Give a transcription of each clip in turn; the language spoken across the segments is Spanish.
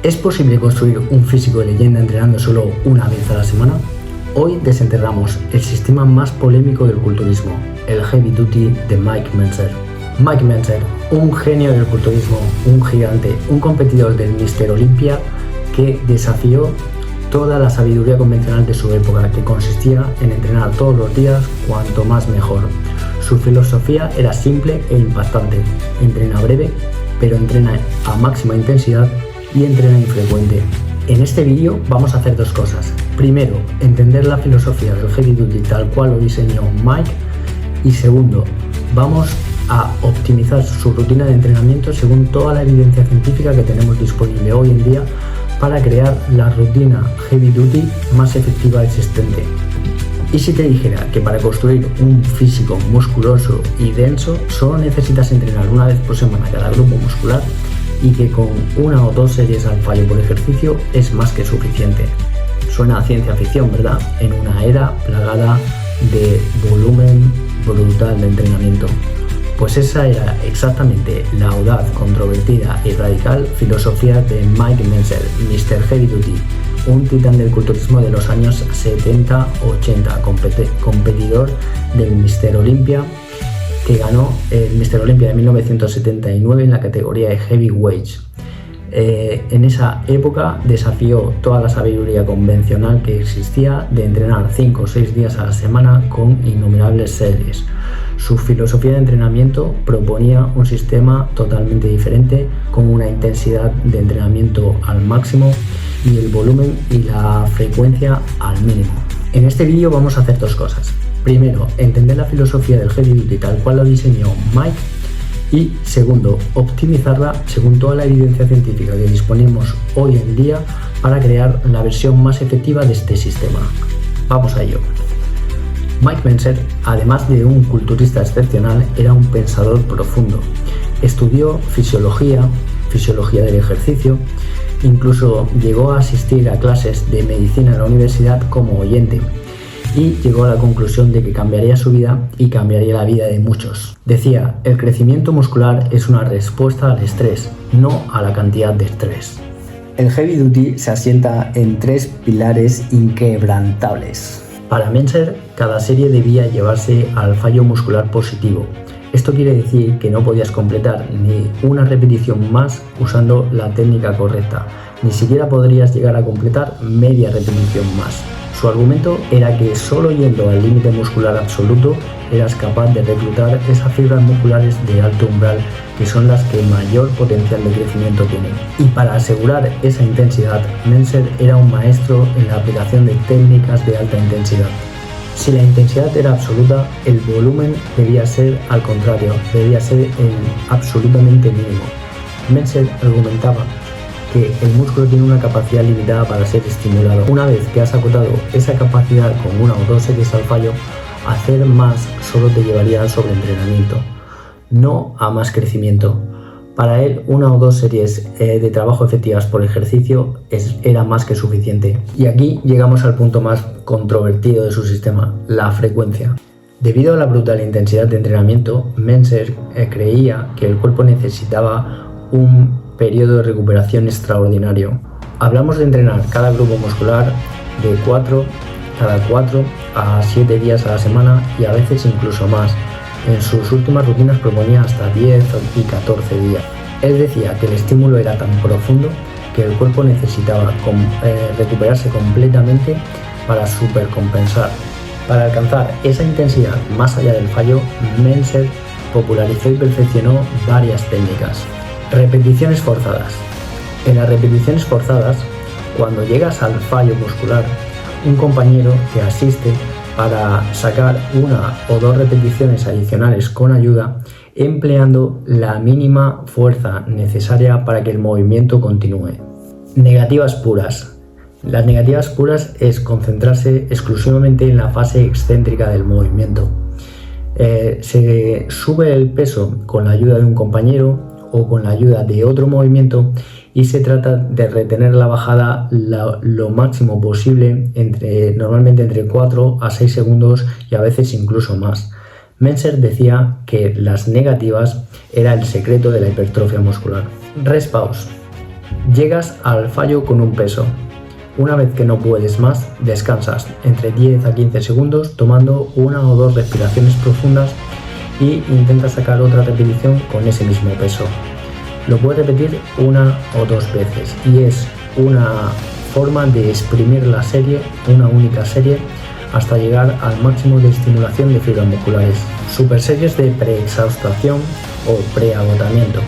¿Es posible construir un físico de leyenda entrenando solo una vez a la semana? Hoy desenterramos el sistema más polémico del culturismo, el Heavy Duty de Mike Mentzer. Mike Mentzer, un genio del culturismo, un gigante, un competidor del Mr. Olympia que desafió toda la sabiduría convencional de su época, que consistía en entrenar todos los días, cuanto más mejor. Su filosofía era simple e impactante: entrena breve, pero entrena a máxima intensidad y entrena infrecuente. En este vídeo vamos a hacer dos cosas. Primero, entender la filosofía del Heavy Duty tal cual lo diseñó Mike, y segundo, vamos a optimizar su rutina de entrenamiento según toda la evidencia científica que tenemos disponible hoy en día para crear la rutina Heavy Duty más efectiva existente. Y si te dijera que para construir un físico musculoso y denso solo necesitas entrenar una vez por semana cada grupo muscular y que con una o dos series al fallo por ejercicio es más que suficiente? Suena a ciencia ficción, ¿verdad? En una era plagada de volumen brutal de entrenamiento. Pues esa era exactamente la audaz, controvertida y radical filosofía de Mike Mentzer, Mr. Heavy Duty, un titán del culturismo de los años 70-80, competidor del Mr. Olympia, que ganó el Mr. Olympia de 1979 en la categoría de Heavyweight. En esa época desafió toda la sabiduría convencional que existía de entrenar 5 o 6 días a la semana con innumerables series. Su filosofía de entrenamiento proponía un sistema totalmente diferente, con una intensidad de entrenamiento al máximo y el volumen y la frecuencia al mínimo. En este vídeo vamos a hacer dos cosas. Primero, entender la filosofía del Heavy Duty tal cual lo diseñó Mike, y segundo, optimizarla según toda la evidencia científica que disponemos hoy en día para crear la versión más efectiva de este sistema. Vamos a ello. Mike Mentzer, además de un culturista excepcional, era un pensador profundo. Estudió fisiología del ejercicio, incluso llegó a asistir a clases de medicina en la universidad como oyente, y llegó a la conclusión de que cambiaría su vida y cambiaría la vida de muchos. Decía: el crecimiento muscular es una respuesta al estrés, no a la cantidad de estrés. El Heavy Duty se asienta en 3 pilares inquebrantables. Para Mentzer, cada serie debía llevarse al fallo muscular positivo. Esto quiere decir que no podías completar ni una repetición más usando la técnica correcta, ni siquiera podrías llegar a completar media repetición más. Su argumento era que solo yendo al límite muscular absoluto eras capaz de reclutar esas fibras musculares de alto umbral, que son las que mayor potencial de crecimiento tienen. Y para asegurar esa intensidad, Mentzer era un maestro en la aplicación de técnicas de alta intensidad. Si la intensidad era absoluta, el volumen debía ser al contrario, debía ser el absolutamente mínimo. Mentzer argumentaba que el músculo tiene una capacidad limitada para ser estimulado. Una vez que has acotado esa capacidad con una o dos series al fallo, hacer más solo te llevaría al sobreentrenamiento, no a más crecimiento. Para él, una o dos series de trabajo efectivas por ejercicio era más que suficiente. Y aquí llegamos al punto más controvertido de su sistema: la frecuencia. Debido a la brutal intensidad de entrenamiento, Mentzer creía que el cuerpo necesitaba un periodo de recuperación extraordinario. Hablamos de entrenar cada grupo muscular de cada 4 a 7 días a la semana, y a veces incluso más. En sus últimas rutinas proponía hasta 10 y 14 días. Él decía que el estímulo era tan profundo que el cuerpo necesitaba recuperarse completamente para supercompensar. Para alcanzar esa intensidad más allá del fallo, Mentzer popularizó y perfeccionó varias técnicas. Repeticiones forzadas. En las repeticiones forzadas, cuando llegas al fallo muscular, un compañero te asiste para sacar una o dos repeticiones adicionales con ayuda, empleando la mínima fuerza necesaria para que el movimiento continúe. Negativas puras. Las negativas puras es concentrarse exclusivamente en la fase excéntrica del movimiento. Se sube el peso con la ayuda de un compañero o con la ayuda de otro movimiento, y se trata de retener la bajada lo máximo posible, normalmente entre 4 a 6 segundos y a veces incluso más. Mentzer decía que las negativas era el secreto de la hipertrofia muscular. Rest pause. Llegas al fallo con un peso. Una vez que no puedes más, descansas entre 10 a 15 segundos tomando 1 o 2 respiraciones profundas y intentas sacar otra repetición con ese mismo peso. Lo puedes repetir 1 o 2 veces y es una forma de exprimir la serie, una única serie, hasta llegar al máximo de estimulación de fibras musculares. Super series de preexhaustación o preagotamiento.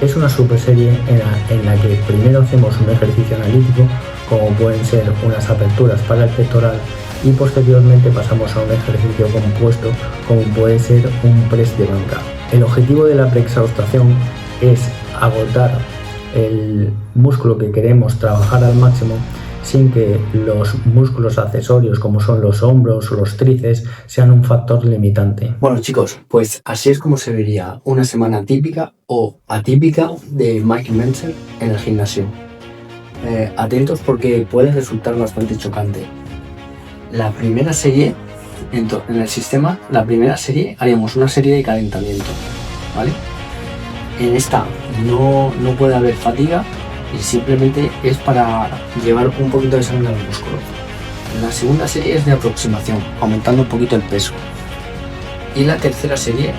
Es una super serie en la que primero hacemos un ejercicio analítico, como pueden ser unas aperturas para el pectoral, y posteriormente pasamos a un ejercicio compuesto, como puede ser un press de banca. El objetivo de la preexhaustación es agotar el músculo que queremos trabajar al máximo sin que los músculos accesorios como son los hombros o los tríceps sean un factor limitante. Bueno chicos, pues así es como se vería una semana típica o atípica de Mike Mentzer en el gimnasio. Atentos porque puede resultar bastante chocante. La primera serie, en el sistema, haríamos una serie de calentamiento, ¿vale? En esta no puede haber fatiga y simplemente es para llevar un poquito de sangre al músculo. La segunda serie es de aproximación, aumentando un poquito el peso. Y la tercera serie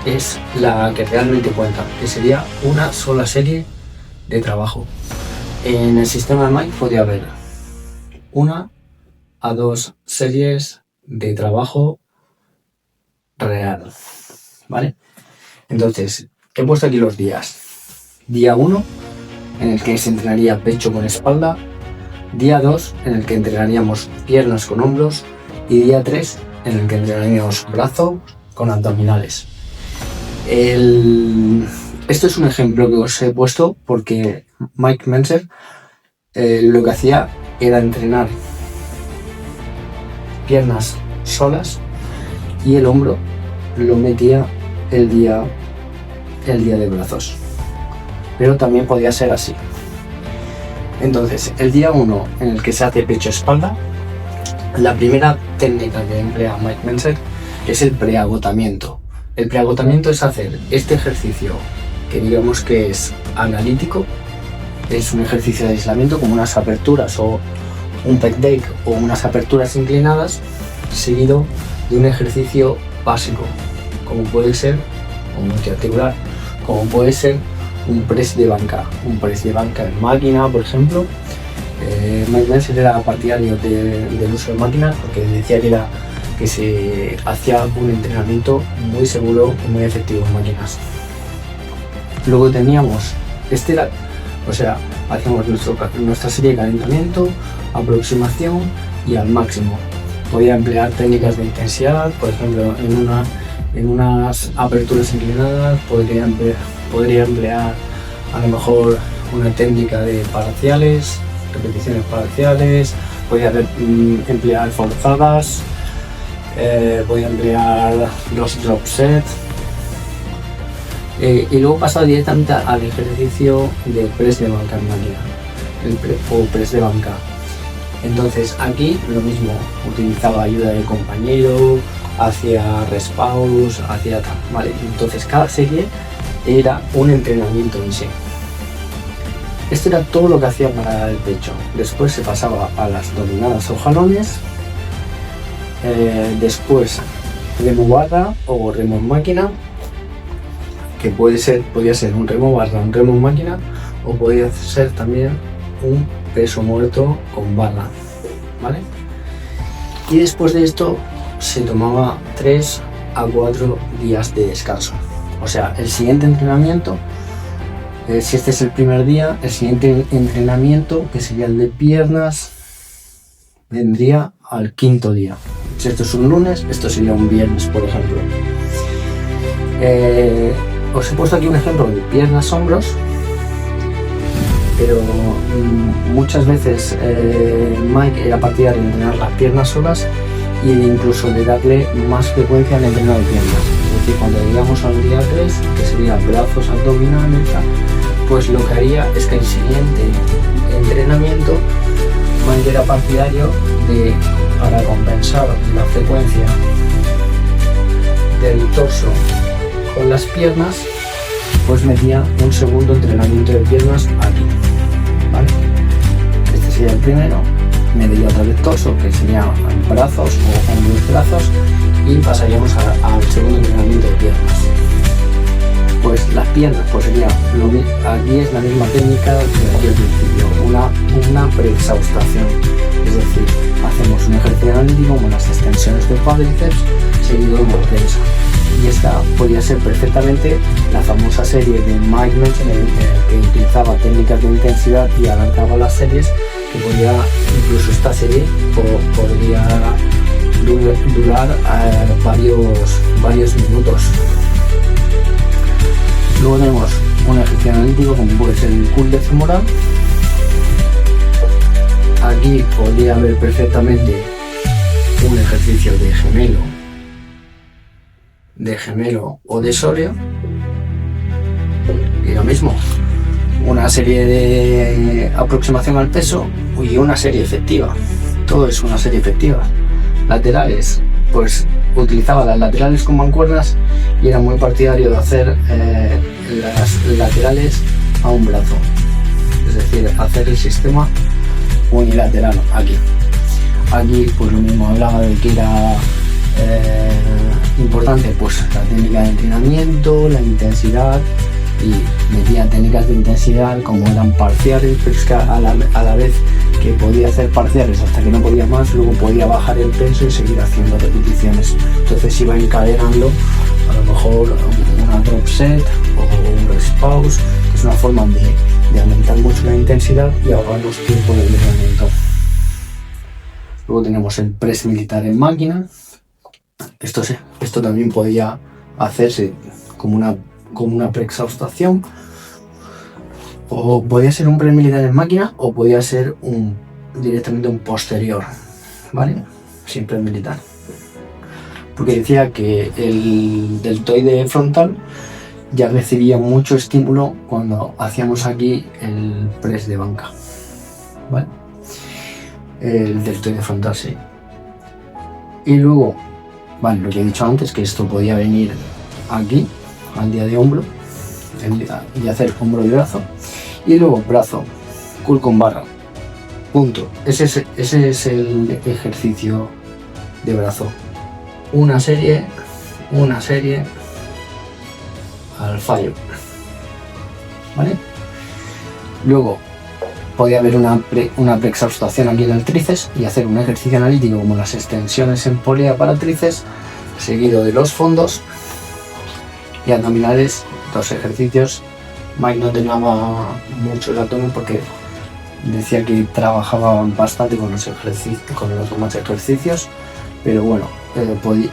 es la que realmente cuenta, que sería una sola serie de trabajo. En el sistema de Mike podría haber 1 a 2 series de trabajo real, ¿vale? Entonces, he puesto aquí los días. Día 1, en el que se entrenaría pecho con espalda. Día 2, en el que entrenaríamos piernas con hombros. Y día 3, en el que entrenaríamos brazo con abdominales. Esto es un ejemplo que os he puesto porque Mike Mentzer lo que hacía era entrenar piernas solas y el hombro lo metía el día de brazos, pero también podía ser así. Entonces, el día 1 en el que se hace pecho-espalda, la primera técnica que emplea Mike Mentzer es el preagotamiento. El preagotamiento es hacer este ejercicio que digamos que es analítico, es un ejercicio de aislamiento como unas aperturas o un pec deck o unas aperturas inclinadas, seguido de un ejercicio básico, como puede ser un multiarticular, como puede ser un press de banca en máquina, por ejemplo. Mike Mentzer era partidario del uso de máquinas porque decía que se hacía un entrenamiento muy seguro y muy efectivo en máquinas. Luego teníamos hacíamos nuestra serie de calentamiento, aproximación y al máximo. Podía emplear técnicas de intensidad, por ejemplo, en unas aperturas inclinadas podría emplear a lo mejor una técnica de parciales, repeticiones parciales, podía emplear forzadas, podía emplear los drop sets. Y luego pasaba directamente al ejercicio de press de banca en máquina, o press de banca. Entonces aquí lo mismo, utilizaba ayuda del compañero, hacía respawns, hacía tal, ¿vale? Entonces cada serie era un entrenamiento en sí. Esto era todo lo que hacía para el pecho. Después se pasaba a las dominadas o jalones, después remo barra o remo en máquina, que podía ser un remo barra, un remo en máquina, o podía ser también un peso muerto con barra, ¿vale? Y después de esto se tomaba 3 a 4 días de descanso. O sea, el siguiente entrenamiento, si este es el primer día, el siguiente entrenamiento, que sería el de piernas, vendría al 5.º día. Si esto es un lunes, esto sería un viernes, por ejemplo. Os he puesto aquí un ejemplo de piernas-hombros, pero muchas veces Mike era partidario de entrenar las piernas solas y incluso de darle más frecuencia al entrenado de piernas. Es decir, cuando llegamos al día 3, que sería brazos, abdominales, pues lo que haría es que el siguiente entrenamiento Mike era partidario de, para compensar la frecuencia del torso con las piernas, pues metía un segundo entrenamiento de piernas aquí, ¿vale? Este sería el primero, mediría otra vez torso, que sería brazos o hombros, brazos, y pasaríamos al segundo entrenamiento de piernas. Pues las piernas, pues sería aquí es la misma técnica que aquí al principio, una preexhaustación, es decir, hacemos un ejercicio analítico como las extensiones del cuádriceps seguido de una prensa. Y esta podía ser perfectamente la famosa serie de Mike Mensen, que utilizaba técnicas de intensidad y alargaba las series, que podía, incluso esta serie podría durar varios minutos. Luego tenemos un ejercicio analítico como puede ser el curl de femoral. Aquí podría haber perfectamente un ejercicio de gemelo o de sóleo, y lo mismo, una serie de aproximación al peso y una serie efectiva. Todo es una serie efectiva. Laterales, pues utilizaba las laterales con mancuernas y era muy partidario de hacer las laterales a un brazo, es decir, hacer el sistema unilateral aquí. Pues lo mismo, hablaba de que era importante pues la técnica de entrenamiento, la intensidad, y metía técnicas de intensidad como eran parciales, pero es que a la vez que podía hacer parciales hasta que no podía más, luego podía bajar el peso y seguir haciendo repeticiones. Entonces iba encadenando a lo mejor una drop set o un rest pause, que es una forma de aumentar mucho la intensidad y ahorrarnos tiempo de entrenamiento. Luego tenemos el press militar en máquina. Esto también podía hacerse como una preexhaustación, o podía ser un press militar en máquina, o podía ser directamente un posterior, ¿vale? Sin press militar, porque decía que el deltoide frontal ya recibía mucho estímulo cuando hacíamos aquí el press de banca, ¿vale? El deltoide frontal, sí. Y luego, vale, lo que he dicho antes, que esto podía venir aquí al día de hombro y hacer hombro y brazo, y luego brazo, curl con barra, punto. Ese es el ejercicio de brazo, una serie al fallo, ¿vale? Luego podía haber una preexhaustación aquí en el tríceps y hacer un ejercicio analítico como las extensiones en polea para tríceps, seguido de los fondos y abdominales, dos ejercicios. Mike no tenía mucho el abdomen porque decía que trabajaba bastante con los demás ejercicios, pero bueno,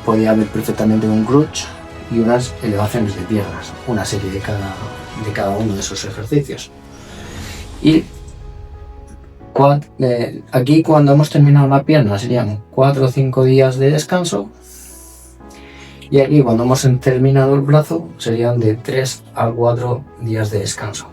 podía haber perfectamente un crunch y unas elevaciones de piernas, una serie de cada uno de esos ejercicios. Y aquí, cuando hemos terminado la pierna, serían 4 o 5 días de descanso, y aquí, cuando hemos terminado el brazo, serían de 3 a 4 días de descanso.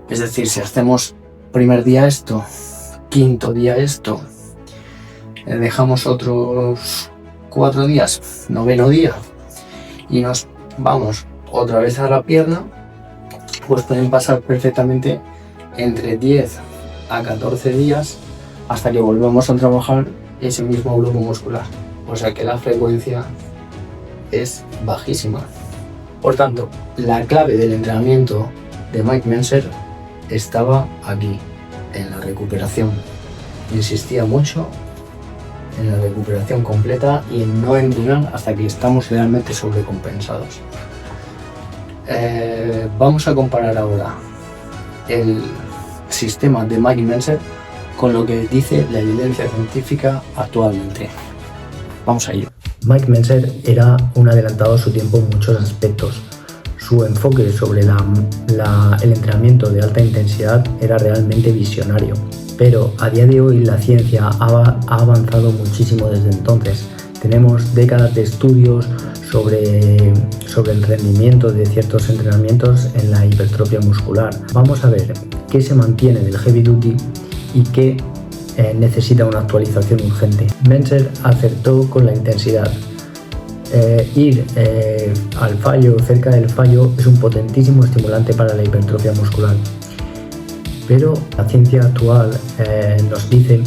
Es decir, si hacemos primer día esto, quinto día esto, dejamos otros 4 días, noveno día, y nos vamos otra vez a la pierna, pues pueden pasar perfectamente entre 10 a 14 días hasta que volvemos a trabajar ese mismo grupo muscular. O sea que la frecuencia es bajísima. Por tanto, la clave del entrenamiento de Mike Mensen estaba aquí, en la recuperación. Insistía mucho en la recuperación completa y en no entrenar hasta que estamos realmente sobrecompensados. Vamos a comparar ahora el sistema de Mike Mensen con lo que dice la evidencia científica actualmente. Vamos a ello. Mike Mensen era un adelantado a su tiempo en muchos aspectos. Su enfoque sobre el entrenamiento de alta intensidad era realmente visionario, pero a día de hoy la ciencia ha avanzado muchísimo desde entonces. Tenemos décadas de estudios sobre el rendimiento de ciertos entrenamientos en la hipertrofia muscular. Vamos a ver qué se mantiene del heavy duty y qué necesita una actualización urgente. Mensen acertó con la intensidad. Ir al fallo, cerca del fallo, es un potentísimo estimulante para la hipertrofia muscular. Pero la ciencia actual nos dice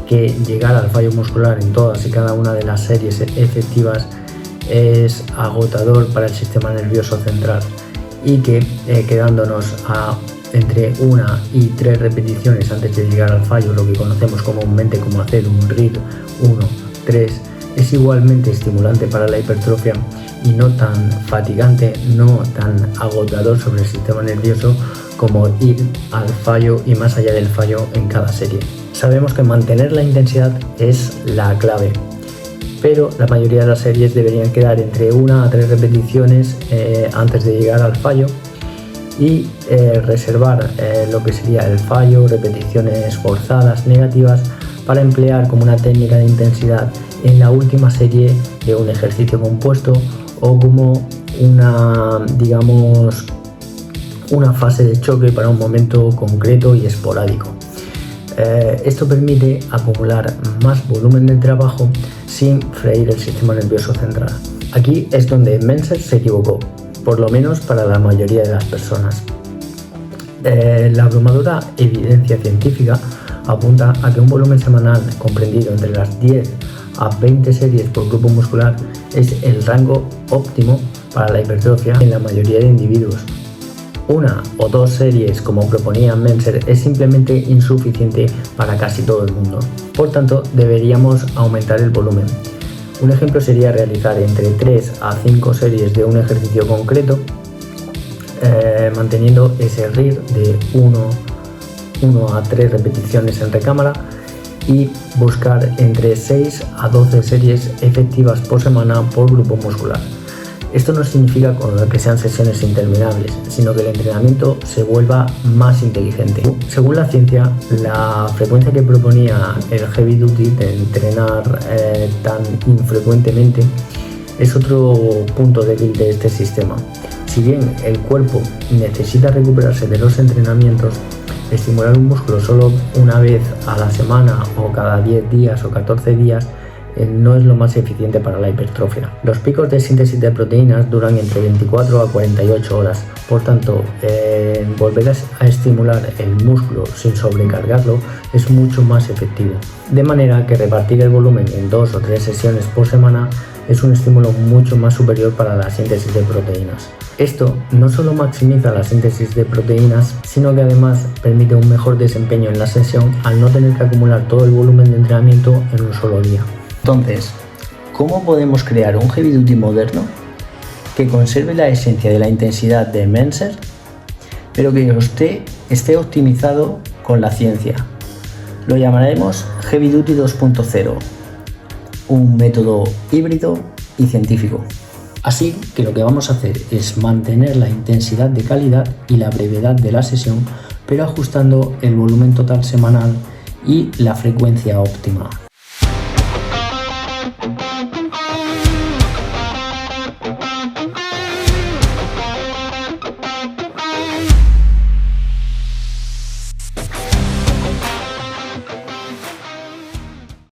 que llegar al fallo muscular en todas y cada una de las series efectivas es agotador para el sistema nervioso central, y que quedándonos a entre 1 y 3 repeticiones antes de llegar al fallo, lo que conocemos comúnmente como hacer un RIR 1-3, es igualmente estimulante para la hipertrofia y no tan fatigante, no tan agotador sobre el sistema nervioso como ir al fallo y más allá del fallo en cada serie. Sabemos que mantener la intensidad es la clave, pero la mayoría de las series deberían quedar entre 1 a 3 repeticiones antes de llegar al fallo, y reservar lo que sería el fallo, repeticiones forzadas negativas, para emplear como una técnica de intensidad en la última serie de un ejercicio compuesto, o como una fase de choque para un momento concreto y esporádico. Esto permite acumular más volumen de trabajo sin freír el sistema nervioso central. Aquí es donde Mentzer se equivocó, por lo menos para la mayoría de las personas. La abrumadora evidencia científica apunta a que un volumen semanal comprendido entre las 10 a 20 series por grupo muscular es el rango óptimo para la hipertrofia en la mayoría de individuos. 1 o 2 series, como proponía Mentzer, es simplemente insuficiente para casi todo el mundo. Por tanto, deberíamos aumentar el volumen. Un ejemplo sería realizar entre 3 a 5 series de un ejercicio concreto, manteniendo ese RIR de 1 a 3 repeticiones en recámara, y buscar entre 6 a 12 series efectivas por semana por grupo muscular. Esto no significa que sean sesiones interminables, sino que el entrenamiento se vuelva más inteligente. Según la ciencia, la frecuencia que proponía el Heavy Duty de entrenar tan infrecuentemente es otro punto débil de este sistema. Si bien el cuerpo necesita recuperarse de los entrenamientos, estimular un músculo solo una vez a la semana o cada 10 días o 14 días no es lo más eficiente para la hipertrofia. Los picos de síntesis de proteínas duran entre 24 a 48 horas, por tanto, volver a estimular el músculo sin sobrecargarlo es mucho más efectivo. De manera que repartir el volumen en 2 o 3 sesiones por semana es un estímulo mucho más superior para la síntesis de proteínas. Esto no solo maximiza la síntesis de proteínas, sino que además permite un mejor desempeño en la sesión al no tener que acumular todo el volumen de entrenamiento en un solo día. Entonces, ¿cómo podemos crear un Heavy Duty moderno que conserve la esencia de la intensidad de Mentzer, pero que esté optimizado con la ciencia? Lo llamaremos Heavy Duty 2.0, un método híbrido y científico. Así que lo que vamos a hacer es mantener la intensidad de calidad y la brevedad de la sesión, pero ajustando el volumen total semanal y la frecuencia óptima.